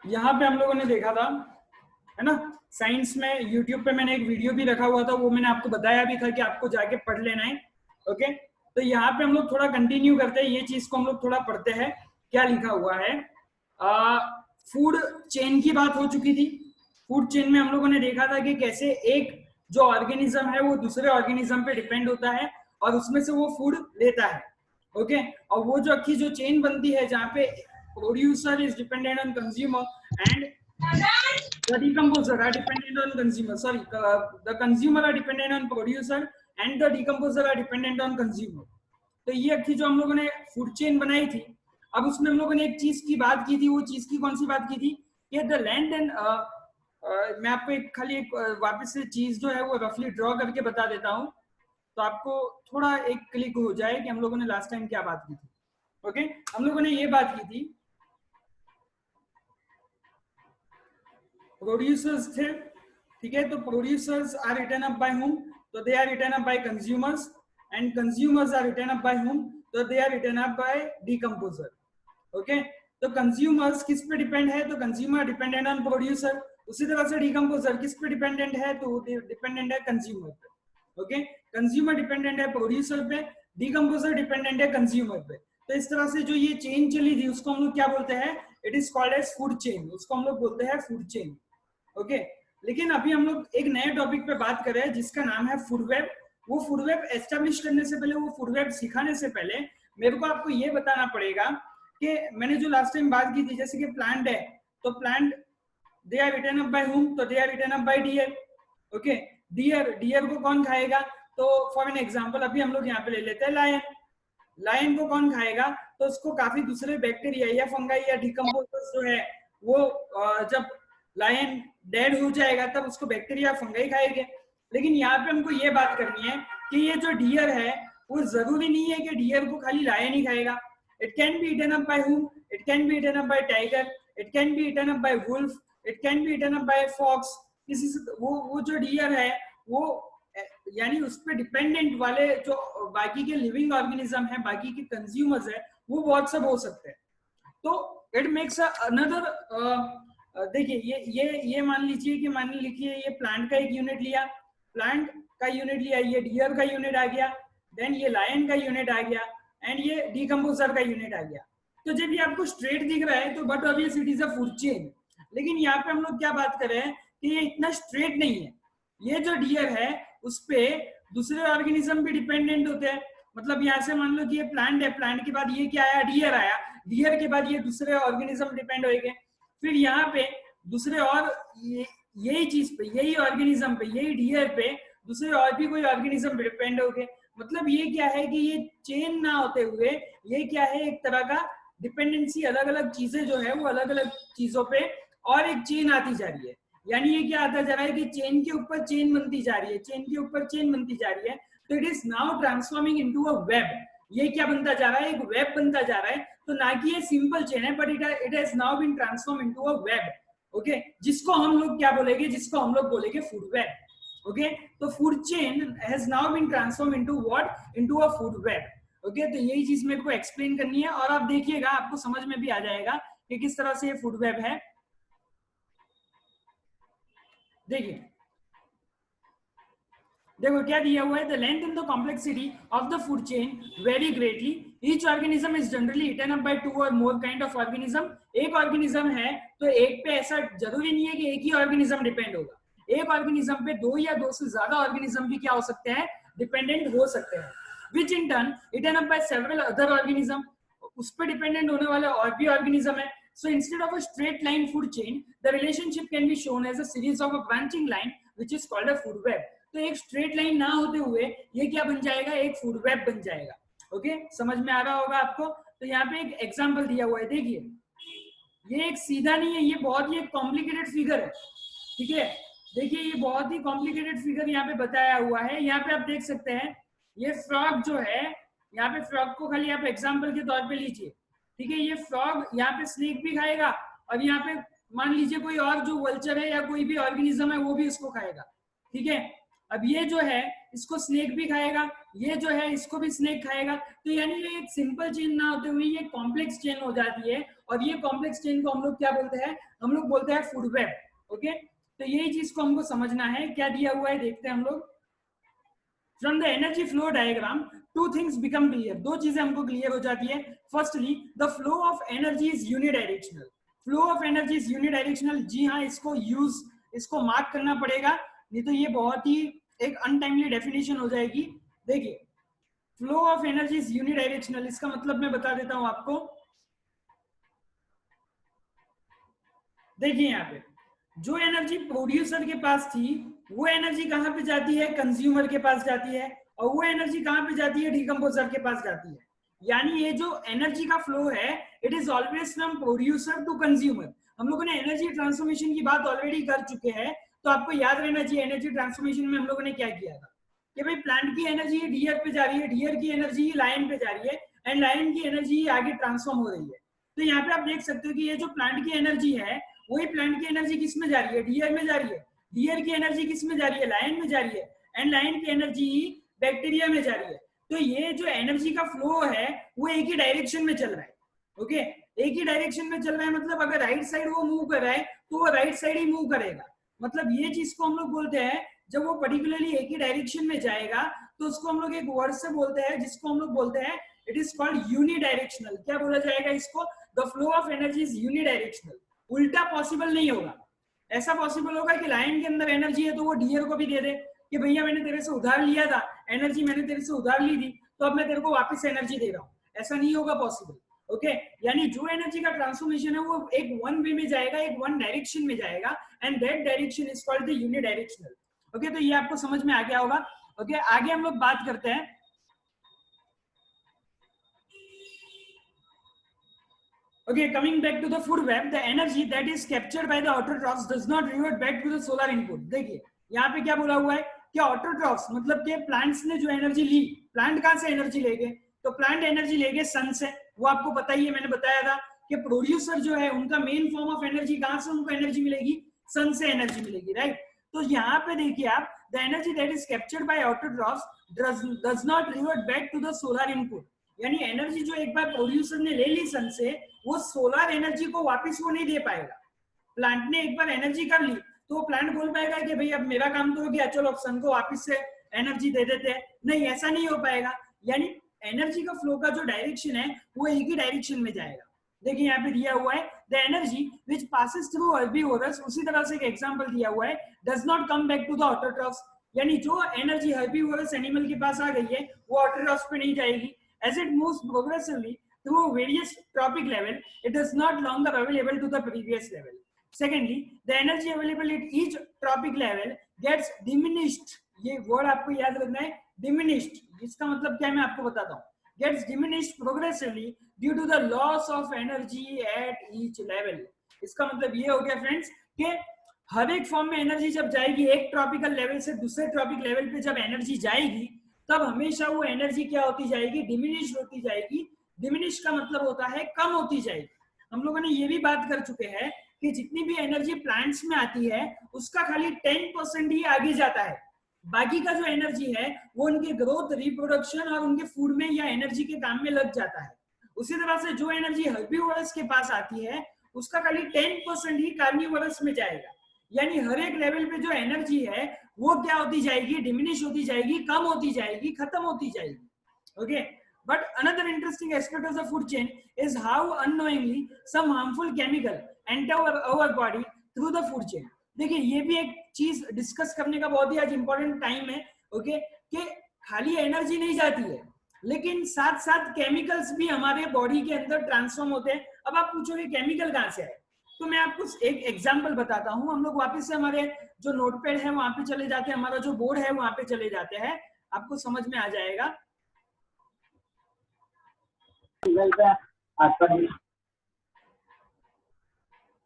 यहाँ पे हम लोगों ने देखा था, है ना, साइंस में यूट्यूब पे मैंने एक वीडियो भी रखा हुआ था, वो मैंने आपको बताया भी था कि आपको जाके पढ़ लेना है। ओके, तो यहाँ पे हम लोग थोड़ा कंटिन्यू करते हैं, ये चीज को हम लोग थोड़ा पढ़ते हैं क्या लिखा हुआ है। फूड चेन की बात हो चुकी थी। फूड चेन में हम लोगों ने देखा था कि कैसे एक जो ऑर्गेनिज्म है वो दूसरे ऑर्गेनिज्म पे डिपेंड होता है और उसमें से वो फूड लेता है। ओके, और वो जो अक्की जो चेन बनती है जहाँ पे producer is dependent on consumer and the decomposer are dependent on consumer, sorry, the consumer are dependent on producer and the decomposer are dependent on consumer. तो ये अक्की जो हम लोगों ने फूड चेन बनाई थी, अब उसमें हम लोगों ने एक चीज की बात की थी। वो चीज की कौन सी बात की थी कि द लैंड एंड मैं आपको एक खाली एक वापस से चीज जो है वो रफली ड्रॉ करके बता देता हूँ, तो आपको थोड़ा एक क्लिक हो जाए कि हम लोगों ने लास्ट टाइम क्या बात की थी। ओके, हम लोगों ने ये बात की थी, प्रोड्यूसर्स थे, ठीक है, तो producers are return up by whom, तो they are return up by consumers and consumers are return up by whom, तो they are return up by decomposer. Okay, तो कंज्यूमर्स किस पे डिपेंड है, तो कंज्यूमर डिपेंडेंट ऑन प्रोड्यूसर। उसी तरह से डिकम्पोजर किस पे डिपेंडेंट है, तो डिपेंडेंट है कंज्यूमर पे। ओके, कंज्यूमर डिपेंडेंट है प्रोड्यूसर पे, डिकम्पोजर डिपेंडेंट है कंज्यूमर पे। तो इस तरह से जो ये चेन चली थी उसको हम लोग क्या बोलते हैं, it is called as food chain, उसको हम लोग बोलते हैं फूड चेन। ओके, लेकिन अभी हम लोग एक नए टॉपिक पे बात कर रहे हैं जिसका नाम है फूड वेब। वो फूड वेब एस्टेब्लिश करने से पहले, वो फूड वेब सिखाने से पहले मेरे को आपको ये बताना पड़ेगा कि मैंने जो लास्ट टाइम बात की थी, जैसे कि प्लांट है, तो plant they are return up by whom, तो they are return up by deer. Okay, deer, deer को कौन खाएगा, तो फॉर एन एग्जांपल अभी हम लोग यहाँ पे ले लेते हैं लायन। लायन को कौन खाएगा, तो उसको काफी दूसरे बैक्टीरिया या फंगाई या डिकम्पोजर्स जो है वो जब लायन डेड हो जाएगा तब उसको बैक्टीरिया फंगाई खाएंगे। लेकिन यहाँ पे हमको ये बात करनी है कि ये जो डियर है वो जरूरी नहीं है कि डियर को खाली लायन ही खाएगा। It can be eaten up by hum, it can be eaten up by tiger, it can be eaten up by wolf, it can be eaten up by fox. किसी से वो जो डियर है वो यानी उस पर डिपेंडेंट वाले जो बाकी के लिविंग ऑर्गेनिज्म है, बाकी के कंज्यूमर्स है, वो बहुत सब हो सकते हैं। तो इट मेक्स अनदर, देखिए ये मान लीजिए कि मान लीजिए ये प्लांट का एक यूनिट लिया, प्लांट का यूनिट लिया, ये डियर का यूनिट आ गया, देन ये लायन का यूनिट आ गया एंड ये डिकम्पोजर का यूनिट आ गया। तो जब ये आपको स्ट्रेट दिख रहा है तो but obvious it is a food chain. लेकिन यहाँ पे हम लोग क्या बात कर रहे हैं कि ये इतना स्ट्रेट नहीं है। ये जो डियर है उस पे दूसरे ऑर्गेनिज्म भी डिपेंडेंट होते हैं। मतलब यहाँ से मान लो कि ये प्लांट है, प्लांट के बाद ये क्या आया, डियर आया, डियर के बाद ये दूसरे ऑर्गेनिज्म डिपेंड होएंगे, फिर यहाँ पे दूसरे और यही चीज पे, यही ऑर्गेनिज्म पे, यही डियर पे दूसरे और भी कोई ऑर्गेनिज्म डिपेंड हो गए। मतलब ये क्या है कि ये चेन ना होते हुए ये क्या है, एक तरह का डिपेंडेंसी, अलग अलग चीजें जो है वो अलग अलग चीजों पे और एक चेन आती जा रही है। यानी ये क्या आता जा रहा है कि चेन के ऊपर चेन बनती जा रही है, चेन के ऊपर चेन बनती जा रही है। तो it is now transforming into a web. ये क्या बनता जा रहा है, एक वेब बनता जा रहा है। तो ना कि ये सिंपल चेन है, but it has now been transform into a web. Okay, जिसको हम लोग क्या बोलेंगे, जिसको हम लोग बोलेंगे फूड वेब। ओके, तो food chain has now been transform into what, into a food web. Okay, तो यही चीज मेरे को एक्सप्लेन करनी है और आप देखिएगा आपको समझ में भी आ जाएगा कि किस तरह से ये फूड वेब है। देखिए देखो क्या दिया हुआ है, the length and the complexity of the food chain very greatly, each organism is generally eaten up by two और मोर काइंड ऑफ ऑर्गेनिज्म। एक ऑर्गेनिज्म है तो एक पे ऐसा जरूरी नहीं है कि एक ही ऑर्गेनिज्म डिपेंड होगा, एक ऑर्गेनिज्म पे दो या दो से ज्यादा ऑर्गेनिज्म भी क्या हो सकते हैं, डिपेंडेंट हो सकते हैं। Which in turn eaten up by several other organism, उस पर डिपेंडेंट होने वाले और भी ऑर्गेनिज्म है। So instead of a straight line food chain, the relationship can be shown as a series of a branching line, which is called a food web. तो एक straight line ना होते हुए ये क्या बन जाएगा, एक फूड वेब बन जाएगा। ओके, समझ में आ रहा होगा आपको। तो यहाँ पे एक एग्जांपल दिया हुआ है, देखिए ये एक सीधा नहीं है, ये बहुत ही एक कॉम्प्लिकेटेड फिगर है। ठीक है, देखिए ये बहुत ही कॉम्प्लिकेटेड फिगर यहाँ पे बताया हुआ है। यहाँ पे आप देख सकते हैं ये फ्रॉग जो है, यहाँ पे फ्रॉग को खाली आप एग्जाम्पल के तौर पे लीजिए। ठीक है, ये फ्रॉग यहाँ पे स्नेक भी खाएगा और यहाँ पे मान लीजिए कोई और जो वल्चर है या कोई भी ऑर्गेनिज्म है वो भी उसको खाएगा। ठीक है, अब ये जो है इसको स्नेक भी खाएगा, ये जो है इसको भी स्नेक खाएगा। तो यानी ये एक सिंपल चेन ना होते हुए ये कॉम्प्लेक्स चेन हो जाती है, और ये कॉम्प्लेक्स चेन को हम लोग क्या बोलते हैं, हम लोग बोलते हैं फूड वेब। ओके, तो यही चीज को हमको समझना है। क्या दिया हुआ है देखते हैं हम लोग। From the energy flow diagram two things become clear, दो चीजें हमको क्लियर हो जाती है। Firstly the flow of energy is unidirectional, flow of energy is unidirectional. जी हाँ, इसको मार्क करना पड़ेगा, नहीं तो ये बहुत ही एक अनटाइमली डेफिनेशन हो जाएगी। देखिए, flow of energy is unidirectional, इसका मतलब मैं बता देता हूं आपको। देखिए यहाँ पे जो एनर्जी प्रोड्यूसर के पास थी वो एनर्जी कहां पे जाती है, कंज्यूमर के पास जाती है, और वो एनर्जी कहां पे जाती है, डिकम्पोजर के पास जाती है। यानी ये जो एनर्जी का फ्लो है it is always from producer to consumer. हम लोगों ने एनर्जी ट्रांसफॉर्मेशन की बात ऑलरेडी कर चुके हैं, तो आपको याद रहना चाहिए एनर्जी ट्रांसफॉर्मेशन में हम लोगों ने क्या किया था कि भाई प्लांट की एनर्जी डीयर पे जा रही है, डीयर की एनर्जी लाइन पे जा रही है, एंड लाइन की एनर्जी आगे ट्रांसफॉर्म हो रही है। तो यहाँ पे आप देख सकते हो कि ये जो प्लांट की एनर्जी है वही प्लांट की एनर्जी किस में जा रही है, डीयर में जा रही है। डीयर की एनर्जी किस में जा रही है, लाइन में जा रही है, एंड लाइन की एनर्जी बैक्टीरिया में जा रही है। तो ये जो एनर्जी का फ्लो है वो एक ही डायरेक्शन में चल रहा है। ओके, एक ही डायरेक्शन में चल रहा है, मतलब अगर राइट साइड वो मूव कर रहा है तो वो राइट साइड ही मूव करेगा। मतलब ये चीज को हम लोग बोलते हैं, जब वो पर्टिकुलरली एक ही डायरेक्शन में जाएगा तो उसको हम लोग एक वर्ड से बोलते हैं जिसको हम लोग बोलते हैं इट इज कॉल्ड यूनिडायरेक्शनल। क्या बोला जाएगा इसको, the flow of energy is unidirectional. उल्टा पॉसिबल नहीं होगा। ऐसा पॉसिबल होगा कि लाइन के अंदर एनर्जी है तो वो डियर को भी दे दे कि भैया मैंने तेरे से उधार लिया था, एनर्जी मैंने तेरे से उधार ली थी, तो अब मैं तेरे को वापस एनर्जी दे रहा हूँ। ऐसा नहीं होगा पॉसिबल। ओके, यानी जो एनर्जी का ट्रांसफॉर्मेशन है वो एक वन वे में जाएगा, एक वन डायरेक्शन में जाएगा, and that direction is called the unidirectional. Okay, तो ये आपको समझ में आ गया होगा। ओके, आगे हम लोग बात करते हैं। Okay, coming back to the food web, the energy that is captured by the autotrophs does not revert back to the solar input. देखिए यहाँ पे क्या बोला हुआ है कि ऑटोट्रॉफ्स मतलब कि प्लांट्स ने जो एनर्जी ली, प्लांट कहाँ से एनर्जी ले गए, तो प्लांट एनर्जी ले गए सन से। वो आपको पता ही है, मैंने बताया था कि प्रोड्यूसर जो है उनका मेन फॉर्म ऑफ एनर्जी कहाँ से उनको एनर्जी मिलेगी, सन से एनर्जी मिलेगी, राइट। तो यहाँ पे देखिए आप, the energy that is captured by autotrophs does not revert back to the solar input. यानी एनर्जी जो एक बार प्रोड्यूसर ने ले ली सन से, वो सोलर एनर्जी को वापस वो नहीं दे पाएगा। प्लांट ने एक बार एनर्जी कर ली तो प्लांट बोल पाएगा कि भाई अब मेरा काम तो हो गया, चलो सन को वापस से एनर्जी दे देते हैं। नहीं, ऐसा नहीं हो पाएगा। यानी एनर्जी का फ्लो का जो डायरेक्शन है वो एक ही डायरेक्शन में जाएगा। देखिए यहाँ पे दिया हुआ है the energy which passes through herbivores, उसी तरह से एक एग्जांपल दिया हुआ है, does not come back to the autotrophs. यानी जो एनर्जी हर्बीवोरस एनिमल के पास आ गई है वो ऑटोट्रॉफ्स पे नहीं जाएगी। As it moves progressively through various trophic level, it is not longer available to the previous level. Secondly, the energy available at each trophic level gets diminished. ये word आपको याद रखना है, diminished. इसका मतलब क्या है मैं आपको बताता हूँ। Gets diminished progressively due to the loss of energy at each level. इसका मतलब ये हो गया फ्रेंड्स कि हर एक फॉर्म में एनर्जी जब जाएगी, एक ट्रॉपिकल लेवल से दूसरे ट्रॉपिक लेवल पे जब एनर्जी जाएगी तब हमेशा वो एनर्जी क्या होती जाएगी, डिमिनिश होती जाएगी। डिमिनिश का मतलब होता है कम होती जाएगी। हम लोगों ने ये भी बात कर चुके हैं कि जितनी भी एनर्जी प्लांट्स में आती है उसका खाली 10% ही आगे जाता है। बाकी का जो एनर्जी है वो उनके ग्रोथ, रिप्रोडक्शन और उनके फूड में या एनर्जी के काम में लग जाता है। उसी तरह से जो एनर्जी हर्बीवोरस के पास आती है उसका खाली 10% ही कार्निवोरस में जाएगा। यानी हर एक लेवल पे जो एनर्जी है वो क्या होती जाएगी, डिमिनिश होती जाएगी, कम होती जाएगी, खत्म होती जाएगी। Okay, but another interesting aspect of the food chain is how unknowingly some harmful chemical enter our body through the food chain. देखिए ये भी एक चीज डिस्कस करने का बहुत ही आज इंपॉर्टेंट टाइम है। ओके, कि खाली एनर्जी नहीं जाती है लेकिन साथ साथ केमिकल्स भी हमारे बॉडी के अंदर ट्रांसफॉर्म होते हैं। अब आप पूछोगे केमिकल कहाँ से आए, तो मैं आपको एक एग्जांपल बताता हूं। हम लोग वापस से हमारे जो नोटपैड है वहां पे चले जाते हैं, हमारा जो बोर्ड है वहां पे चले जाते हैं, आपको समझ में आ जाएगा।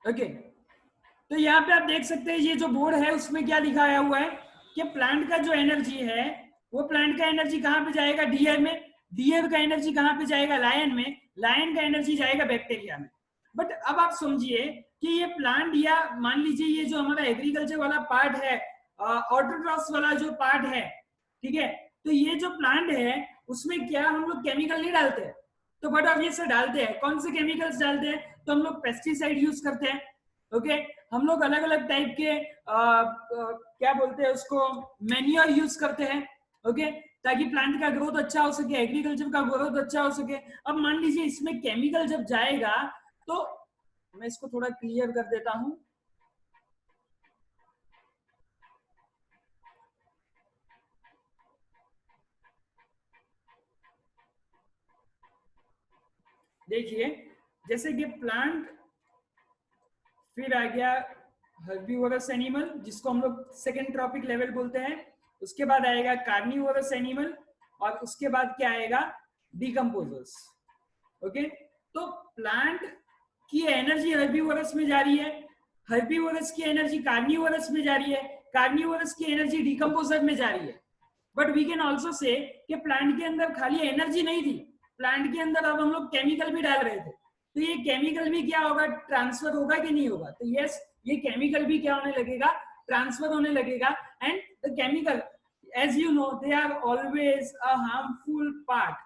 ओके, तो यहाँ पे आप देख सकते हैं ये जो बोर्ड है उसमें क्या दिखाया हुआ है कि प्लांट का जो एनर्जी है वो प्लांट का एनर्जी कहाँ पे जाएगा, डीएर में। डीएर का एनर्जी कहाँ पे जाएगा, लायन में। लायन का एनर्जी जाएगा बैक्टीरिया में। बट अब आप समझिए कि ये प्लांट या मान लीजिए ये जो हमारा एग्रीकल्चर वाला पार्ट है ऑटोट्रॉफ्स वाला जो पार्ट है, ठीक है, तो ये जो प्लांट है उसमें क्या हम लोग केमिकल नहीं डालते हैं, तो बट अब ये से डालते हैं। कौन से केमिकल्स डालते हैं, तो हम लोग पेस्टिसाइड यूज करते हैं। ओके, हम लोग अलग अलग टाइप के क्या बोलते हैं उसको, मैन्योर यूज करते हैं। ओके, ताकि प्लांट का ग्रोथ अच्छा हो सके, एग्रीकल्चर का ग्रोथ अच्छा हो सके। अब मान लीजिए इसमें केमिकल जब जाएगा, तो मैं इसको थोड़ा क्लियर कर देता हूं। देखिए, जैसे कि प्लांट, फिर आ गया हर्बीवोरस एनिमल जिसको हम लोग सेकेंड ट्रॉपिक लेवल बोलते हैं, उसके बाद आएगा कार्निवोरस एनिमल, और उसके बाद क्या आएगा, डिकम्पोजर्स। ओके, तो प्लांट की एनर्जी हर्बीवोरस में जा रही है, हर्बीवोरस की एनर्जी कार्निवोरस में जा रही है, कार्निवोरस की एनर्जी डिकम्पोजर में जा रही है। But we can also say कि प्लांट के अंदर खाली एनर्जी नहीं थी, प्लांट के अंदर अब हम लोग केमिकल भी डाल रहे थे, तो ये केमिकल भी क्या होगा, ट्रांसफर होगा कि नहीं होगा, तो यस, ये केमिकल भी क्या होने लगेगा, ट्रांसफर होने लगेगा। And the chemical, as you know, they are always a harmful part.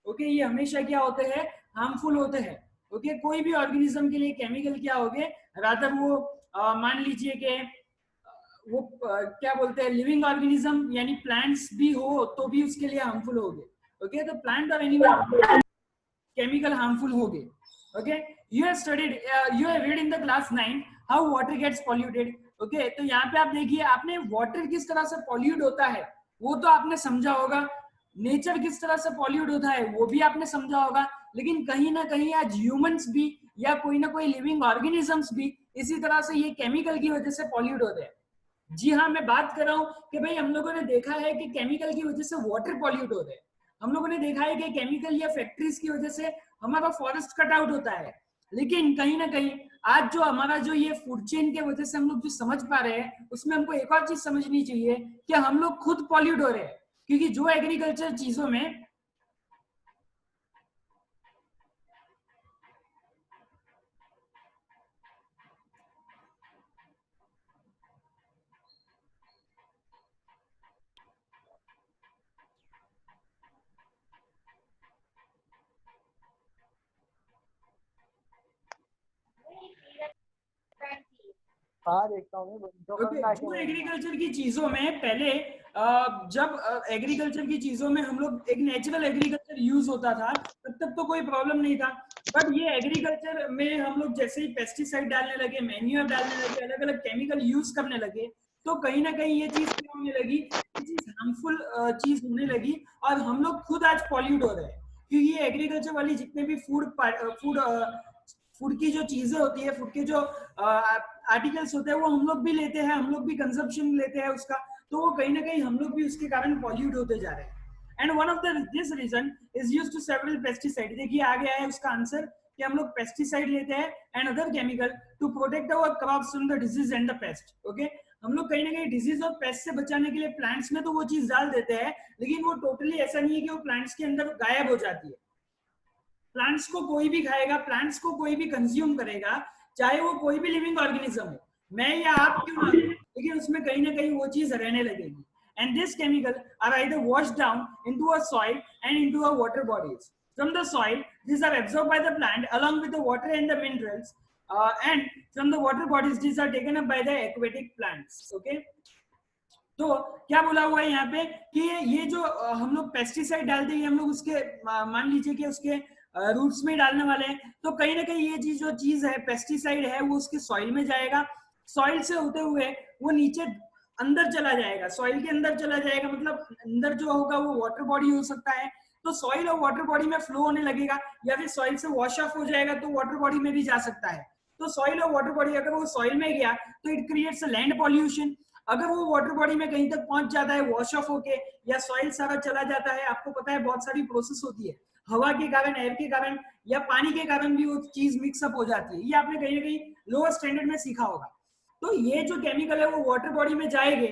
Okay, ये हमेशा क्या होते हैं, हार्मफुल होते हैं। ओके, कोई भी ऑर्गेनिज्म के लिए केमिकल क्या होंगे, रादर वो मान लीजिए कि वो क्या बोलते हैं, लिविंग ऑर्गेनिज्म यानी प्लांट्स भी हो तो भी उसके लिए हार्मफुल होंगे। ओके, तो प्लांट और एनिमल केमिकल हार्मफुल होंगे। Okay, you have studied, you have read in the class 9 how water gets polluted. Okay, तो यहाँ पे आप देखिए, आपने वाटर किस तरह से पॉल्यूट होता है वो तो आपने समझा होगा, नेचर किस तरह से पॉल्यूट होता है वो भी आपने समझा होगा, लेकिन कहीं ना कहीं आज ह्यूमंस भी या कोई ना कोई लिविंग ऑर्गेनिजम्स भी इसी तरह से ये केमिकल की वजह से पॉल्यूट होते हैं। जी हाँ, मैं बात कर रहा हूँ कि भाई हम लोगों ने देखा है कि केमिकल की वजह से वाटर पॉल्यूट हो रहे हैं, हम लोगों ने देखा है कि केमिकल या फैक्ट्रीज की वजह से हमारा फॉरेस्ट कट आउट होता है, लेकिन कहीं ना कहीं आज जो हमारा जो ये फूड चेन के वजह से हम लोग जो समझ पा रहे हैं, उसमें हमको एक और चीज समझनी चाहिए कि हम लोग खुद पॉल्यूट हो रहे हैं, क्योंकि जो एग्रीकल्चर चीजों में हाँ देखता हूँ जो एग्रीकल्चर की चीजों में पहले जब एग्रीकल्चर की चीजों में हम लोग एक नेचुरल एग्रीकल्चर यूज होता था, तब तक तो कोई प्रॉब्लम नहीं था। बट ये एग्रीकल्चर में हम लोग जैसे ही पेस्टिसाइड डालने लगे, मैन्यूर डालने लगे, अलग अलग केमिकल यूज करने लगे, तो कहीं ना कहीं ये चीज क्या होने लगी, ये चीज हार्मफुल चीज होने लगी, और हम लोग खुद आज पॉल्यूट हो रहे हैं। क्योंकि ये एग्रीकल्चर वाली जितने भी फूड फूड फूड की जो चीजें होती है, फूड के जो आर्टिकल्स होते हैं, वो हम लोग भी लेते हैं, हम लोग भी कंजप्शन लेते हैं उसका, तो वो कहीं ना कहीं हम लोग भी उसके कारण पॉल्यूट होते जा रहे हैं। And one of the this reason is used to several pesticide. देखिए आ गया है उसका आंसर कि हम लोग पेस्टिसाइड लेते हैं and other chemical to protect our crops from the disease and the pest. Okay, हम लोग कहीं ना कहीं डिजीज और पेस्ट से बचाने के लिए प्लांट्स में तो वो चीज डाल देते हैं, लेकिन वो टोटली ऐसा नहीं है कि वो प्लांट्स के अंदर गायब हो जाती है। प्लांट्स को कोई भी खाएगा, प्लांट्स को कोई भी कंज्यूम करेगा, चाहे वो कोई भी लिविंग ऑर्गेनिज्म हो, मैं या आप क्यों ना, लेकिन उसमें कहीं ना कहीं वो चीज रहने लगेगी। And this chemical are either washed down into a soil and into a water bodies. From the soil, these are absorbed by the plant along with the water and the minerals. And from the water bodies, these are taken up by the aquatic plants. Okay. तो क्या बोला हुआ है यहाँ पे कि ये जो हम लोग पेस्टिसाइड डालते हैं, हम लोग उसके मान लीजिए कि उसके रूट्स में डालने वाले हैं, तो कहीं ना कहीं ये चीज जो चीज है पेस्टिसाइड है वो उसके सॉइल में जाएगा, सॉइल से होते हुए वो नीचे अंदर चला जाएगा, सॉइल के अंदर चला जाएगा, मतलब अंदर जो होगा वो वाटर बॉडी हो सकता है, तो सॉइल और वाटर बॉडी में फ्लो होने लगेगा, या फिर सॉइल से वॉश ऑफ हो जाएगा तो वाटर बॉडी में भी जा सकता है। तो सॉइल और वाटर बॉडी अगर वो सॉइल में गया तो इट क्रिएट्स लैंड पॉल्यूशन। अगर वो वाटर बॉडी में कहीं तक पहुंच जाता है वॉश ऑफ होके, या सॉइल सारा चला जाता है, आपको पता है बहुत सारी प्रोसेस होती है, हवा के कारण, एयर के कारण या पानी के कारण भी वो चीज मिक्सअप हो जाती है, ये आपने कहीं ना कहीं लोअर स्टैंडर्ड में सीखा होगा। तो ये जो केमिकल है वो वाटर बॉडी में जाएंगे,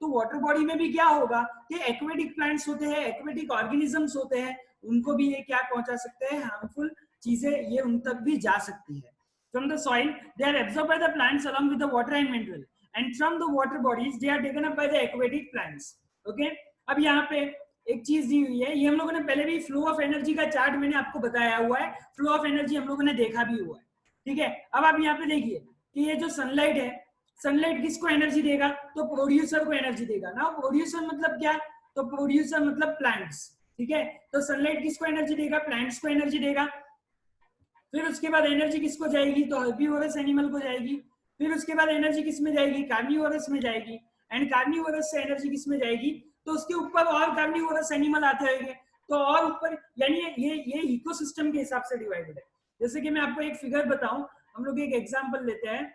तो वाटर बॉडी में भी क्या होगा कि एक्वेटिक प्लांट्स होते हैं, एक्वेटिक ऑर्गेनिजम्स होते हैं, उनको भी ये क्या पहुंचा सकते हैं, हार्मफुल चीजें ये उन तक भी जा सकती है। From the soil, they are absorbed by the plants along with the water and mineral. and from the water bodies they are taken up by the aquatic plants. Okay, अब यहाँ पे एक चीज दी हुई है, ये हम लोगों ने पहले भी फ्लो ऑफ एनर्जी का चार्ट मैंने आपको बताया हुआ है, फ्लो ऑफ एनर्जी हम लोगों ने देखा भी हुआ है, ठीक है। अब आप यहाँ पे देखिए कि ये जो सनलाइट है, सनलाइट किसको एनर्जी देगा, तो प्रोड्यूसर को एनर्जी देगा ना। प्रोड्यूसर मतलब क्या, तो प्रोड्यूसर मतलब प्लांट्स, ठीक है। तो सनलाइट किसको एनर्जी देगा, प्लांट्स को एनर्जी देगा। फिर उसके बाद एनर्जी किसको जाएगी, तो हर्बीवोरस एनिमल को जाएगी। फिर उसके बाद एनर्जी किस में जाएगी, कार्निवोरस में जाएगी। एंड कार्निवोरस से एनर्जी किस में जाएगी, तो उसके ऊपर और कार्निवोरस एनिमल आते रहेंगे, तो और ऊपर, यानी ये इकोसिस्टम के हिसाब से डिवाइडेड है। जैसे कि मैं आपको एक फिगर बताऊं, हम लोग एक एग्जांपल लेते हैं।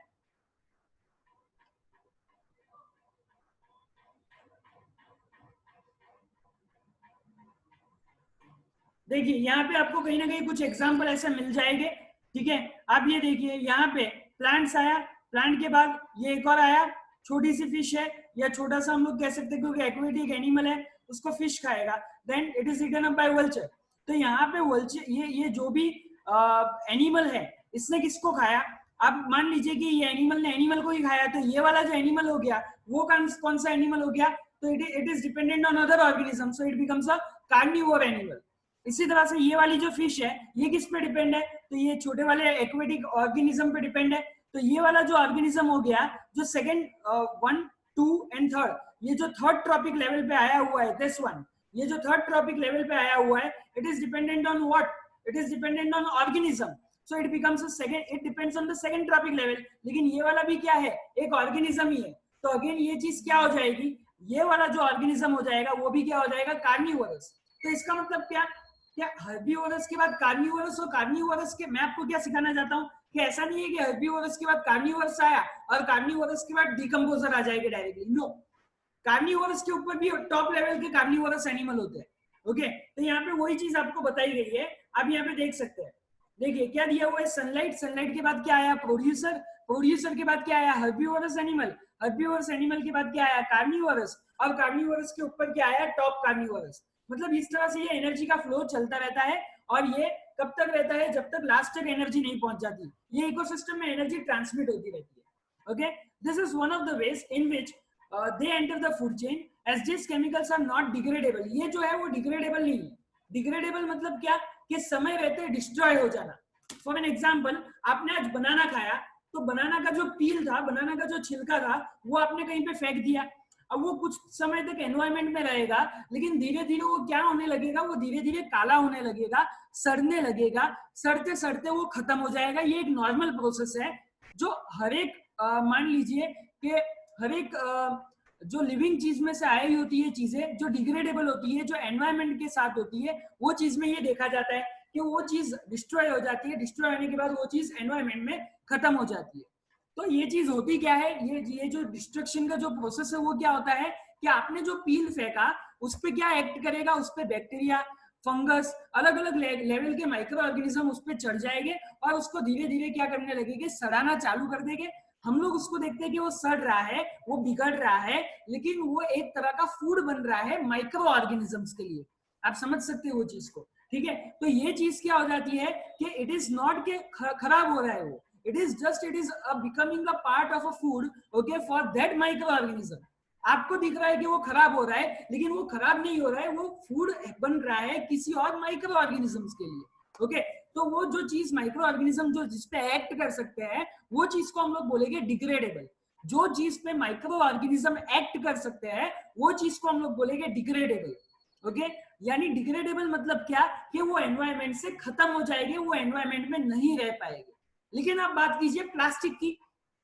देखिए यहाँ पे आपको कहीं ना कहीं कुछ एग्जांपल ऐसे मिल जाएंगे, ठीक है। आप ये देखिए यहाँ पे प्लांट्स आया, प्लांट के बाद ये एक और आया, छोटी सी फिश है, या छोटा सा हम लोग कह सकते हैं क्योंकि एक्वेटिक एनिमल है, उसको फिश खाएगा, then it is eaten up by vulture. तो यहाँ पे वल्चर, ये जो भी एनिमल है, इसने किसको खाया, आप मान लीजिए कि ये एनिमल ने एनिमल को ही खाया, तो ये वाला जो एनिमल हो गया वो कौन सा एनिमल हो गया, तो it is dependent on other organism, so it becomes a carnivore animal. इसी तरह से ये वाली जो फिश है ये किस पे डिपेंड है, तो ये छोटे वाले एक्वेटिक ऑर्गेनिज्म पे डिपेंड है। तो ये वाला जो ऑर्गेनिज्म हो गया, जो सेकंड 1, 2 एंड थर्ड, ये जो थर्ड ट्रॉपिक लेवल पे आया हुआ है, दिस वन, ये जो थर्ड ट्रॉपिक लेवल पे आया हुआ है, it is dependent on what, it is dependent on organism, so it becomes a second, it depends on the second trophic level. लेकिन ये वाला भी क्या है, एक ऑर्गेनिज्म ही है, तो अगेन ये चीज क्या हो जाएगी, ये वाला जो ऑर्गेनिज्म हो जाएगा वो भी क्या हो जाएगा, कार्निवोरस। तो इसका मतलब क्या हर्बीवोरस के बाद कार्निवोरस, और कार्निवोरस के, मैं आपको क्या सिखाना चाहता हूँ कि ऐसा नहीं है कि हर्बीवोरस के बाद कार्निवोरस आया और कार्निवोरस के बाद डिकम्पोजर आ जाएगा डायरेक्टली, नो। कार्निवोरस के ऊपर भी टॉप लेवल के कार्निवोरस एनिमल होते हैं, ओके। तो यहाँ पे वही चीज आपको बताई गई है, आप यहाँ पे देख सकते हैं। देखिए क्या दिया हुआ है, सनलाइट, सनलाइट के बाद क्या आया, प्रोड्यूसर, प्रोड्यूसर के बाद क्या आया, हर्बीवोरस एनिमल, हर्बीवोरस एनिमल के बाद क्या आया, कार्निवोरस, और कार्निवोरस के ऊपर क्या आया, टॉप कार्निवोरस। मतलब इस तरह से ये एनर्जी का फ्लो चलता रहता है, और ये कब तक रहता है, जब तक लास्ट तक एनर्जी नहीं पहुंच जाती। ये इकोसिस्टम में एनर्जी ट्रांसमिट होती रहती है, okay. This is one of the ways in which they enter the food chain, as this chemicals are not degradable. ये जो है वो डिग्रेडेबल नहीं है। डिग्रेडेबल मतलब क्या, कि समय रहते डिस्ट्रॉय हो जाना। फॉर एन एग्जाम्पल, आपने आज बनाना खाया, तो बनाना का जो पील था, बनाना का जो छिलका था, वो आपने कहीं पे फेंक दिया। अब वो कुछ समय तक एनवायरमेंट में रहेगा, लेकिन धीरे धीरे वो क्या होने लगेगा, वो धीरे धीरे काला होने लगेगा, सड़ने लगेगा, सड़ते सड़ते वो खत्म हो जाएगा। ये एक नॉर्मल प्रोसेस है जो हर एक मान लीजिए कि हर एक जो लिविंग चीज में से आई होती है, चीजें जो डिग्रेडेबल होती है, जो एनवायरमेंट के साथ होती है, वो चीज में ये देखा जाता है कि वो चीज डिस्ट्रॉय हो जाती है, डिस्ट्रॉय होने के बाद वो चीज एनवायरमेंट में खत्म हो जाती है। तो ये चीज होती क्या है, ये जो डिस्ट्रक्शन का जो प्रोसेस है वो क्या होता है कि आपने जो पील फेंका उस पर क्या एक्ट करेगा, उस पर बैक्टीरिया, फंगस, अलग अलग लेवल के माइक्रो ऑर्गेनिज्म उस पर चढ़ जाएंगे और उसको धीरे धीरे क्या करने लगेंगे, सड़ाना चालू कर देंगे। हम लोग उसको देखते हैं कि वो सड़ रहा है, वो बिगड़ रहा है, लेकिन वो एक तरह का फूड बन रहा है माइक्रो ऑर्गेनिजम्स के लिए। आप समझ सकते हो वो चीज को, ठीक है। तो ये चीज क्या हो जाती है कि इट इज नॉट के खराब हो रहा है वो, it is just it is becoming a part of a food, okay, for that microorganism। आपको दिख रहा है कि वो खराब हो रहा है, लेकिन वो खराब नहीं हो रहा है, वो फूड बन रहा है किसी और माइक्रो ऑर्गेनिजम्स के लिए, ओके। तो वो जो चीज माइक्रो ऑर्गेनिज्म जो जिसपे एक्ट कर सकते हैं, वो चीज को हम लोग बोलेंगे डिग्रेडेबल। जो चीज पे माइक्रो ऑर्गेनिज्म एक्ट कर सकते हैं, वो चीज को हम लोग बोलेंगे डिग्रेडेबल, ओके। यानी डिग्रेडेबल मतलब क्या, कि वो एनवायरमेंट से खत्म हो जाएंगे, वो एनवायरमेंट में नहीं रह पाएंगे। लेकिन आप बात कीजिए प्लास्टिक की,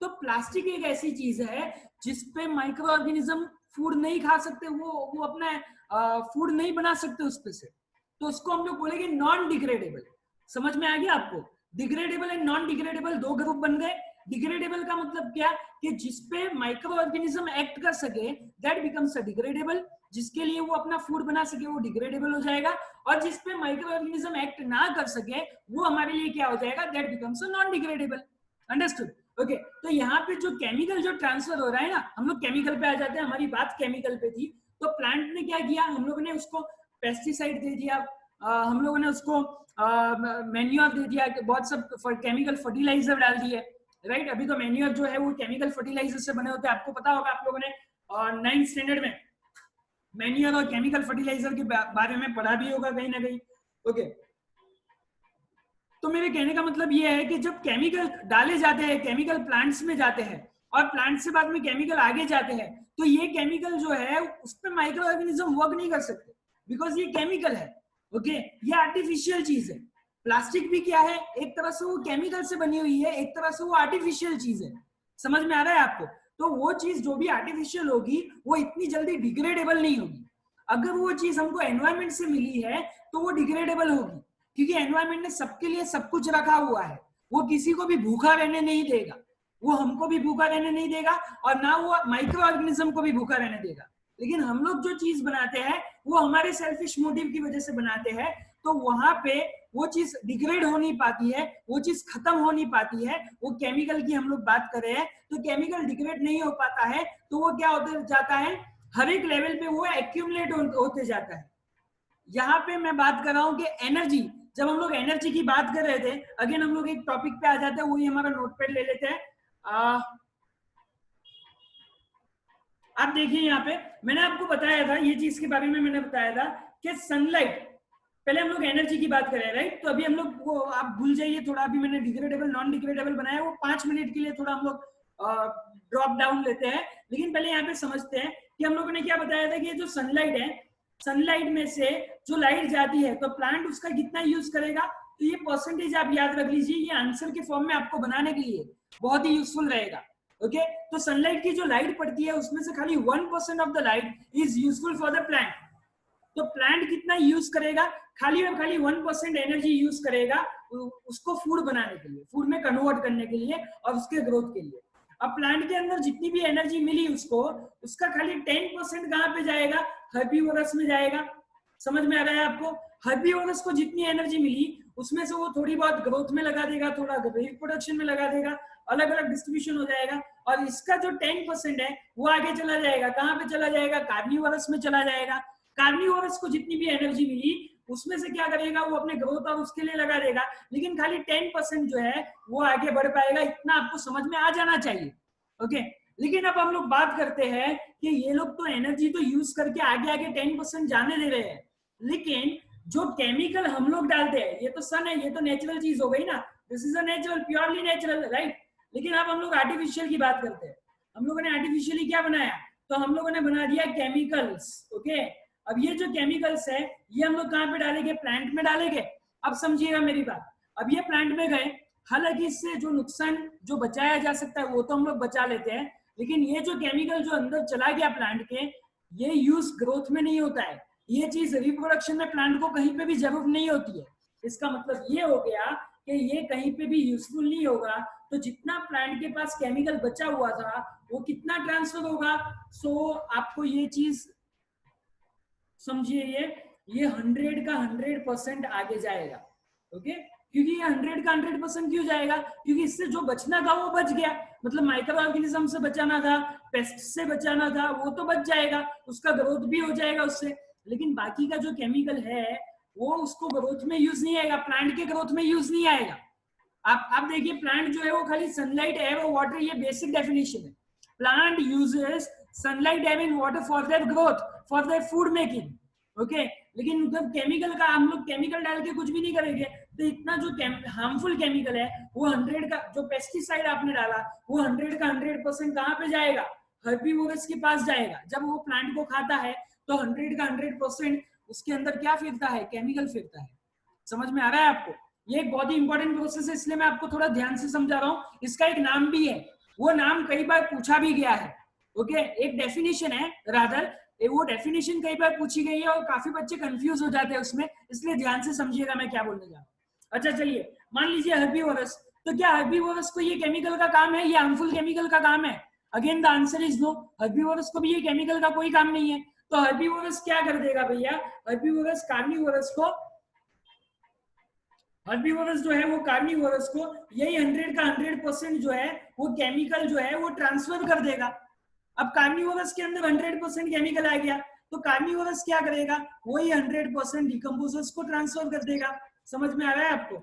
तो प्लास्टिक एक ऐसी चीज है जिसपे माइक्रो ऑर्गेनिज्म फूड नहीं खा सकते, वो अपना फूड नहीं बना सकते उस पे से, तो उसको हम लोग बोलेंगे नॉन डिग्रेडेबल। समझ में आ गया आपको, डिग्रेडेबल एंड नॉन डिग्रेडेबल दो ग्रुप बन गए। डिग्रेडेबल का मतलब क्या, कि जिसपे माइक्रो ऑर्गेनिज्म एक्ट कर सके, दैट बिकम्स अ डिग्रेडेबल। जिसके लिए वो अपना फूड बना सके वो डिग्रेडेबल हो जाएगा, और जिसपे माइक्रो ऑर्गेनिज्म एक्ट ना कर सके वो हमारे लिए क्या हो जाएगा, that becomes a non degradable. Understood, okay. तो यहाँ पे जो केमिकल जो ट्रांसफर हो रहा है ना, हम लोग केमिकल पे आ जाते हैं, हमारी बात केमिकल पे थी। तो प्लांट ने क्या किया, हम लोगों ने उसको पेस्टिसाइड दे दिया, हम लोगों ने उसको मैन्योर दे दिया, बहुत सब केमिकल फर्टिलाइजर डाल दिए, राइट। अभी तो मैन्योर जो है वो केमिकल फर्टिलाइजर से बने होते हैं, आपको पता होगा, आप लोगों ने 9th स्टैंडर्ड में मैन्योर और केमिकल फर्टिलाइजर के बारे में पढ़ा भी होगा कहीं ना कहीं। ओके, तो मेरे कहने का मतलब ये है कि जब केमिकल डाले जाते हैं, केमिकल प्लांट्स में जाते हैं और प्लांट से बाद में केमिकल आगे जाते हैं, तो ये केमिकल जो है उस पर माइक्रो ऑर्गेनिज्म वर्क नहीं कर सकते, बिकॉज ये केमिकल है। ओके, ये आर्टिफिशियल चीज है। प्लास्टिक भी क्या है, एक तरह से वो केमिकल से बनी हुई है, एक तरह से वो आर्टिफिशियल चीज है। समझ में आ रहा है आपको? तो वो चीज जो भी आर्टिफिशियल होगी वो इतनी जल्दी डिग्रेडेबल नहीं होगी। अगर वो चीज हमको एनवायरमेंट से मिली है तो वो डिग्रेडेबल होगी, क्योंकि एनवायरमेंट ने सबके लिए सब कुछ रखा हुआ है। वो किसी को भी भूखा रहने नहीं देगा, वो हमको भी भूखा रहने नहीं देगा, और ना वो माइक्रो ऑर्गेनिज्म को भी भूखा रहने देगा। लेकिन हम लोग जो चीज बनाते हैं वो हमारे सेल्फिश मोटिव की वजह से बनाते हैं, तो वहां पे वो चीज डिग्रेड हो नहीं पाती है, वो चीज खत्म हो नहीं पाती है। वो केमिकल की हम लोग बात कर रहे हैं, तो केमिकल डिग्रेड नहीं हो पाता है, तो वो क्या होते जाता है, हर एक लेवल पे वो एक्यूमुलेट होते जाता है। यहाँ पे मैं बात कर रहा हूँ कि एनर्जी, जब हम लोग एनर्जी की बात कर रहे थे, अगेन हम लोग एक टॉपिक पे आ जाते हैं, वही हमारा नोटपैड ले लेते हैं। आप देखिए यहाँ पे मैंने आपको बताया था, ये चीज के बारे में मैंने बताया था कि सनलाइट, पहले हम लोग एनर्जी की बात करें, राइट। तो अभी हम लोग वो आप भूल जाइए थोड़ा, अभी मैंने डिग्रेडेबल नॉन डिग्रेडेबल बनाया, वो 5 मिनट के लिए थोड़ा हम लोग ड्रॉप डाउन लेते हैं। लेकिन पहले यहाँ पे समझते हैं कि हम लोगों ने क्या बताया था कि जो सनलाइट है, सनलाइट में से जो लाइट जाती है तो प्लांट उसका कितना यूज करेगा, तो ये परसेंटेज आप याद रख लीजिए, ये आंसर के फॉर्म में आपको बनाने के लिए बहुत ही यूजफुल रहेगा। ओके, तो सनलाइट की जो लाइट पड़ती है उसमें से खाली 1% of the light is useful for the plant. तो प्लांट कितना यूज करेगा, खाली और खाली 1% एनर्जी यूज करेगा उसको फूड बनाने के लिए, फूड में कन्वर्ट करने के लिए और उसके ग्रोथ के लिए। अब प्लांट के अंदर जितनी भी एनर्जी मिली उसको, उसका खाली 10% कहाँ पे जाएगा, हर्बीवोरस में जाएगा। समझ में आ रहा है आपको? हर्बीवोरस को जितनी एनर्जी मिली उसमें से वो थोड़ी बहुत ग्रोथ में लगा देगा, थोड़ा रिप्रोडक्शन में लगा देगा, अलग अलग डिस्ट्रीब्यूशन हो जाएगा। और इसका जो 10% है वो आगे चला जाएगा, कहाँ पे चला जाएगा, कार्निवोरस में चला जाएगा। कार्निवोरस को जितनी भी एनर्जी मिली उसमें से क्या करेगा, वो अपने ग्रोथ और उसके लिए लगा देगा, लेकिन खाली 10% जो है वो आगे बढ़ पाएगा। इतना आपको समझ में आ जाना चाहिए। ओके, लेकिन अब हम लोग बात करते हैं कि ये लोग तो एनर्जी तो यूज करके आगे आगे 10% जाने दे रहे हैं, लेकिन जो केमिकल हम लोग डालते हैं, ये तो सन है, ये तो नेचुरल चीज हो गई ना, this is a natural, purely natural, right. लेकिन अब हम लोग आर्टिफिशियल की बात करते हैं। हम लोगों ने आर्टिफिशियली क्या बनाया, तो हम लोगों ने बना दिया केमिकल्स। ओके, अब ये जो केमिकल्स है ये हम लोग कहाँ पे डालेंगे, प्लांट में डालेंगे। अब समझिएगा मेरी बात, अब ये प्लांट में गए, हालांकि इससे जो नुकसान जो बचाया जा सकता है वो तो हम लोग बचा लेते हैं, लेकिन ये जो केमिकल जो अंदर चला गया प्लांट के, ये यूज ग्रोथ में नहीं होता है, ये चीज रिप्रोडक्शन में प्लांट को कहीं पे भी जरूरत नहीं होती है। इसका मतलब ये हो गया कि ये कहीं पे भी यूजफुल नहीं होगा। तो जितना प्लांट के पास केमिकल बचा हुआ था वो कितना ट्रांसफर होगा, सो आपको ये चीज समझिए, ये 100 का 100% आगे जाएगा। ओके, क्योंकि ये 100 का 100% क्यों जाएगा, क्योंकि इससे जो बचना था वो बच गया, मतलब माइक्रो ऑर्गेनिज्म से बचाना था, पेस्ट से बचाना था, वो तो बच जाएगा, उसका ग्रोथ भी हो जाएगा उससे। लेकिन बाकी का जो केमिकल है वो उसको ग्रोथ में यूज नहीं आएगा, प्लांट के ग्रोथ में यूज नहीं आएगा। आप देखिए, प्लांट जो है वो खाली सनलाइट, एयर और वाटर, ये बेसिक डेफिनेशन है। Plant uses sunlight, air and water for their growth, for their food making. Okay, लेकिन जब केमिकल का हम लोग केमिकल डाल के कुछ भी नहीं करेंगे, तो इतना जो हार्मफुल केमिकल है वो 100 का, जो पेस्टिसाइड आपने डाला वो 100 का 100% कहाँ पे जाएगा, हर्बीवोरस के पास जाएगा। जब वो प्लांट को खाता है तो 100 का 100% उसके अंदर क्या फिरता है, केमिकल फिरता है। समझ में आ रहा है आपको? ये एक बहुत ही इंपॉर्टेंट प्रोसेस है, इसलिए मैं आपको थोड़ा ध्यान से समझा रहा हूँ। इसका एक नाम भी है, वो नाम कई बार पूछा भी गया है। ओके, एक डेफिनेशन है रादर, वो डेफिनेशन कई बार पूछी गई है और काफी बच्चे कंफ्यूज हो जाते हैं उसमें, इसलिए ध्यान से समझिएगा मैं क्या बोलने जा रहा हूँ। अच्छा चलिए, मान लीजिए हर्बीवोरस, तो क्या हर्बीवोरस को ये केमिकल का काम है, ये हार्मफुल केमिकल का काम है? Again the answer is no, herbivores को भी ये केमिकल का कोई काम नहीं है। तो हर्बीवोरस क्या कर देगा भैया, हर्बीवोरस कार्निवोरस को, हर्बीवोरस जो है वो कार्निवोरस को यही 100 का 100% जो है वो केमिकल जो है वो ट्रांसफर कर देगा। अब कार्निवोरस के अंदर 100% केमिकल आ गया, तो कार्निवोरस क्या करेगा, वही 100% डिकम्पोजर्स को ट्रांसफर कर देगा। समझ में आ रहा है आपको?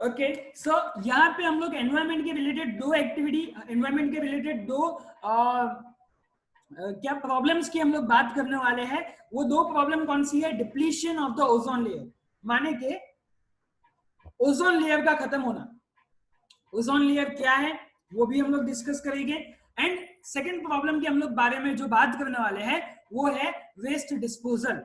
ओके सो यहाँ पे हम लोग एनवायरमेंट के रिलेटेड दो एक्टिविटी, एनवायरमेंट के रिलेटेड दो क्या प्रॉब्लम्स की हम लोग बात करने वाले हैं। वो दो प्रॉब्लम कौन सी है? Depletion of the ozone layer, माने के ओजोन लेयर का खत्म होना। ओजोन लेयर क्या है वो भी हम लोग डिस्कस करेंगे। एंड सेकंड प्रॉब्लम के हम लोग बारे में जो बात करने वाले हैं वो है वेस्ट डिस्पोजल।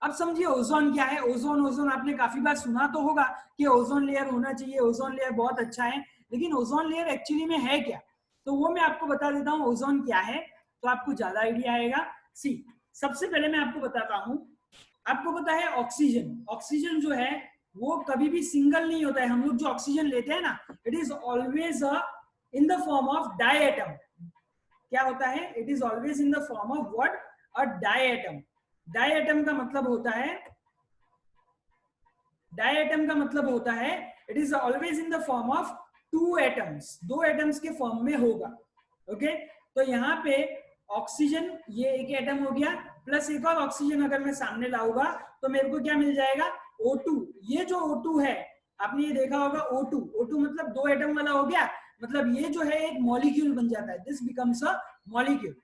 अब समझिए ओजोन क्या है। ओजोन ओजोन आपने काफी बार सुना तो होगा कि ओजोन लेयर होना चाहिए, ओजोन लेयर बहुत अच्छा है, लेकिन ओजोन लेयर एक्चुअली में है क्या? तो वो मैं आपको बता देता हूँ ओजोन क्या है, तो आपको ज्यादा आइडिया आएगा। सी सबसे पहले मैं आपको बताता हूँ, आपको पता है ऑक्सीजन, ऑक्सीजन जो है वो कभी भी सिंगल नहीं होता है। हम लोग जो ऑक्सीजन लेते हैं ना, it is always in the form of diatom. क्या होता है? It is always in the form of what? A diatom. Diatom का मतलब होता है, डायएटम का मतलब होता है it is always in the form of two atoms, दो एटम्स के फॉर्म में होगा। ओके तो यहाँ पे ऑक्सीजन ये एक एटम हो गया, प्लस एक और ऑक्सीजन अगर मैं सामने लाऊंगा तो मेरे को क्या मिल जाएगा? O2। ये जो O2 है आपने ये देखा होगा, O2, O2 मतलब दो एटम वाला हो गया, मतलब ये जो है एक मॉलिक्यूल बन जाता है, this becomes a molecule.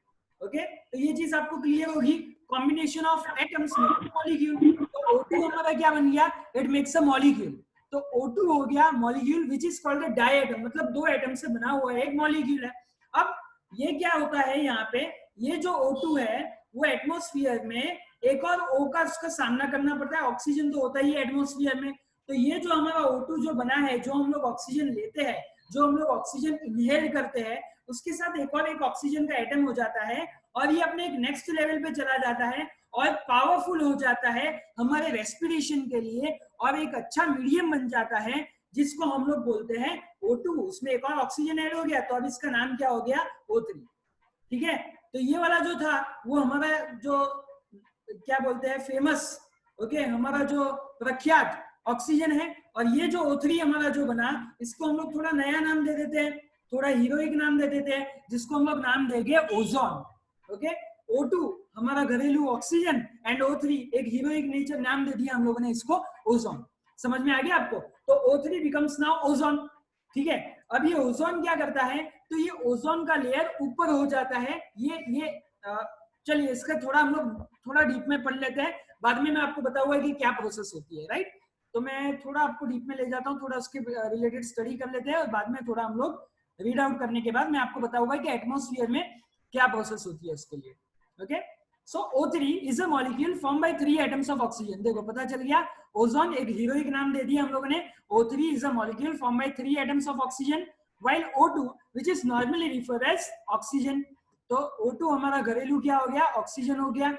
Okay तो ये चीज आपको क्लियर होगी, कॉम्बिनेशन ऑफ एटम्स में मॉलिक्यूल। तो O2 हमारा क्या बन गया? It makes a molecule. तो O2 हो गया molecule which is called a diatom, मतलब दो एटम से बना हुआ है एक मॉलिक्यूल है। अब ये क्या होता है यहाँ पे, ये जो O2 है वो एटमॉस्फेयर में एक और O का उसका सामना करना पड़ता है। ऑक्सीजन तो होता ही है एटमॉस्फेयर में, तो ये जो हमारा O2 जो बना है, जो हम लोग ऑक्सीजन लेते हैं, जो हम लोग ऑक्सीजन इनहेल करते हैं, उसके साथ एक और एक ऑक्सीजन का एटम हो जाता है और ये अपने एक नेक्स्ट लेवल पे चला जाता है और पावरफुल हो जाता है हमारे रेस्पिरेशन के लिए और एक अच्छा मीडियम बन जाता है जिसको हम लोग बोलते हैं O2। उसमें एक और ऑक्सीजन ऐड हो गया तो अब इसका नाम क्या हो गया? O3। ठीक है तो ये वाला जो था वो हमारा जो क्या बोलते हैं फेमस, ओके हमारा जो प्रख्यात ऑक्सीजन है। और ये जो O3 हमारा जो बना, इसको हम लोग थोड़ा नया नाम दे देते हैं, थोड़ा हीरोइक नाम दे देते हैं, जिसको हम लोग नाम देंगे ओजोन। ओके O2 हमारा घरेलू ऑक्सीजन एंड O3 एक हीरोइक नेचर नाम दे दिया हम लोगों ने इसको ओजोन। समझ में आ गया आपको? तो O3 बिकम्स नाउ ओजोन। ठीक है अब ये ओजोन क्या करता है, तो ये ओजोन का लेयर ऊपर हो जाता है। ये चलिए इसका थोड़ा हम लोग थोड़ा डीप में पढ़ लेते हैं, बाद में मैं आपको बताऊंगा कि क्या प्रोसेस होती है, राइट? तो मैं थोड़ा आपको डीप में ले जाता हूँ, थोड़ा उसके रिलेटेड स्टडी कर लेते हैं और बाद में थोड़ा हम लोग रीड आउट करने के बाद मैं आपको बताऊंगा कि एटमॉस्फेयर में क्या प्रोसेस होती है उसके लिए। Okay so O3 is a molecule form by 3 atoms of oxygen. देखो पता चल गया, ओजोन एक हीरोइक नाम दे दिया हम लोगों ने। O3 is a molecule form by 3 atoms of oxygen while O2 which is normally referred as oxygen। तो O2 हमारा घरेलू क्या हो गया? ऑक्सीजन हो गया।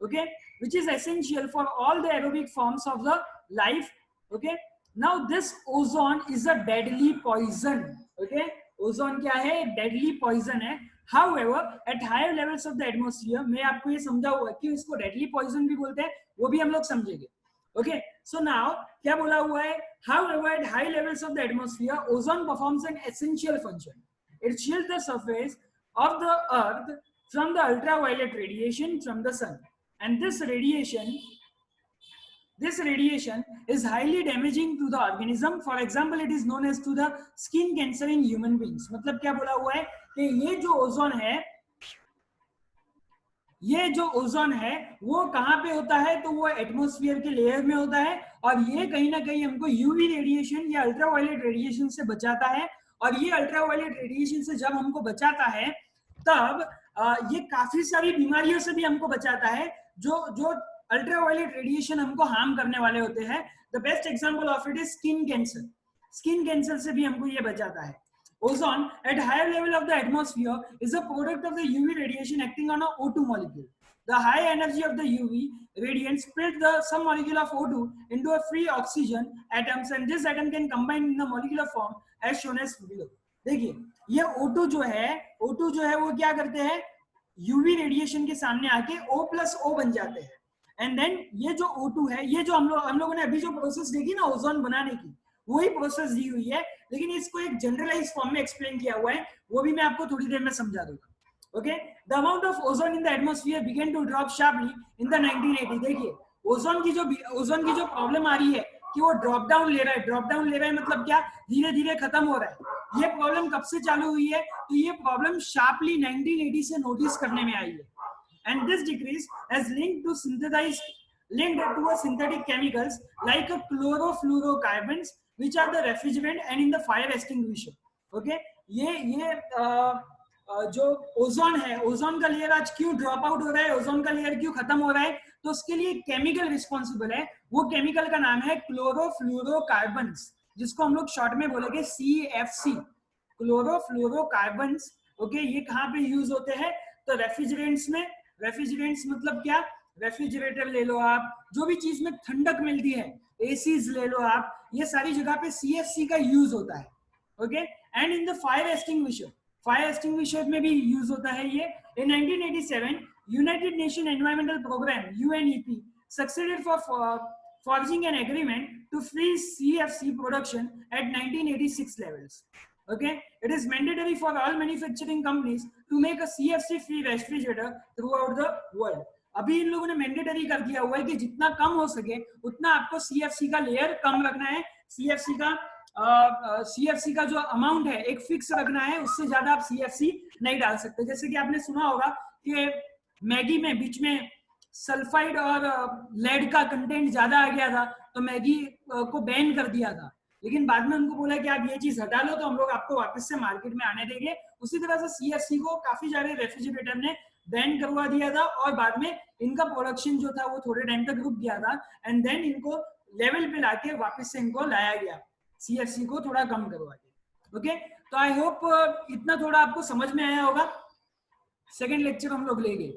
Okay which is essential for all the aerobic forms of the life। okay now this ozone is a deadly poison। okay ozone क्या है? डेडली पॉइजन है। However, at higher levels of the atmosphere, मैं आपको ये समझाऊंगा कि इसको deadly poison भी बोलते हैं, वो भी हम लोग समझेंगे। ओके सो नाउ क्या बोला हुआ है? However, at high levels of the atmosphere, ozone performs an essential function. It shields the surface of the earth from the ultraviolet radiation from the sun, and this radiation is highly damaging to the organism. For example, it is known as to the skin cancer in human beings। मतलब क्या बोला हुआ है कि ये जो ozone है, ये जो ओजोन है वो कहाँ पे होता है? तो वो एटमॉस्फेयर के लेयर में होता है और ये कहीं ना कहीं हमको यूवी रेडिएशन या अल्ट्रावायलेट रेडिएशन से बचाता है। और ये अल्ट्रावायलेट रेडिएशन से जब हमको बचाता है तब ये काफी सारी बीमारियों से भी हमको बचाता है जो जो अल्ट्रावायलेट रेडिएशन हमको हार्म करने वाले होते हैं। The best example of it is skin cancer. Skin cancer से भी हमको ये बचाता है। Ozone at higher level of the atmosphere is a product of the UV radiation acting on a O2 molecule. The high energy of the UV radiance split the some molecule of O2 into a free oxygen atoms, and this atom can combine in the molecular form as shown as below। देखिए ये O2 जो है वो क्या करते हैं? UV radiation के सामने आके O+O बन जाते हैं। एंड देन ये जो O2 है, ये जो हम लोगों ने अभी जो प्रोसेस देखी ना ओजोन बनाने की, वही प्रोसेस दी हुई है, लेकिन इसको एक जनरलाइज फॉर्म में एक्सप्लेन किया हुआ है, वो भी मैं आपको थोड़ी देर में समझा दूंगा। Okay the amount of ozone in the atmosphere began to drop sharply in the 1980। देखिए ओजोन की जो प्रॉब्लम आ रही है कि वो ड्रॉप डाउन ले रहा है। ड्रॉप डाउन ले रहा है मतलब क्या, धीरे धीरे खत्म हो रहा है। ये प्रॉब्लम कब से चालू हुई है, तो ये प्रॉब्लम शार्पली 1980 से नोटिस करने में आई है। And this decrease has linked to a synthetic chemicals like a chlorofluorocarbons which are the refrigerant and in the fire extinguisher. Okay, ये जो ओजोन है, ओजोन का लेयर आज क्यों ड्रॉप आउट हो रहा है, ओजोन का लेयर क्यों खत्म हो रहा है, तो उसके लिए केमिकल रिस्पॉन्सिबल है। वो केमिकल का नाम है क्लोरोफ्लोरोकार्बन्स, जिसको हम लोग शॉर्ट में बोलेंगे CFC, क्लोरोफ्लोरोकार्बन्स। ओके, ये कहाँ पे यूज होते हैं, तो रेफ्रिजरेंट्स में। रेफ्रिजरेंट्स मतलब क्या, रेफ्रिजरेटर ले लो आप, जो भी चीज में ठंडक मिलती है, एसीज ले लो आप, ये सारी जगह पे CFC का यूज होता है। Okay, and in the fire extinguisher, fire extinguisher में भी यूज होता है ये। In 1987 United Nation Environmental Programme UNEP succeeded for forging an agreement to freeze CFC production at 1986 levels. Okay, it is mandatory for all manufacturing companies to make a CFC free refrigerator throughout the world. अभी इन लोगों ने mandatory कर दिया हुआ है कि जितना कम हो सके उतना आपको CFC का लेयर कम रखना है। CFC का जो अमाउंट है एक फिक्स रखना है, उससे ज्यादा आप CFC नहीं डाल सकते। जैसे कि आपने सुना होगा कि मैगी में बीच में सल्फाइड और लेड का कंटेंट ज्यादा आ गया था, तो मैगी को बैन कर दिया था, लेकिन बाद में उनको बोला कि आप ये चीज हटा लो तो हम लोग आपको वापस से मार्केट में आने देंगे। उसी तरह से CFC को काफी सारे रेफ्रिजरेटर ने बैन करवा दिया था और बाद में इनका प्रोडक्शन जो था वो थोड़े टाइम तक रुक गया था, एंड देन इनको लेवल पे लाके वापस से इनको लाया गया, CFC को थोड़ा कम करवा के। ओके, तो आई होप इतना थोड़ा आपको समझ में आया होगा। सेकेंड लेक्चर हम लोग लेंगे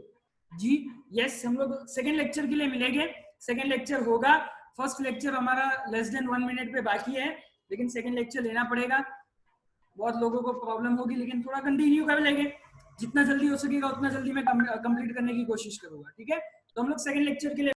जी, यस, हम लोग सेकेंड लेक्चर के लिए मिलेंगे। सेकेंड लेक्चर होगा, फर्स्ट लेक्चर हमारा लेस देन 1 मिनट पे बाकी है, लेकिन सेकेंड लेक्चर लेना पड़ेगा। बहुत लोगों को प्रॉब्लम होगी, लेकिन थोड़ा कंटिन्यू कर लेंगे, जितना जल्दी हो सकेगा उतना जल्दी मैं कंप्लीट करने की कोशिश करूंगा। ठीक है, तो हम लोग सेकेंड लेक्चर के लिए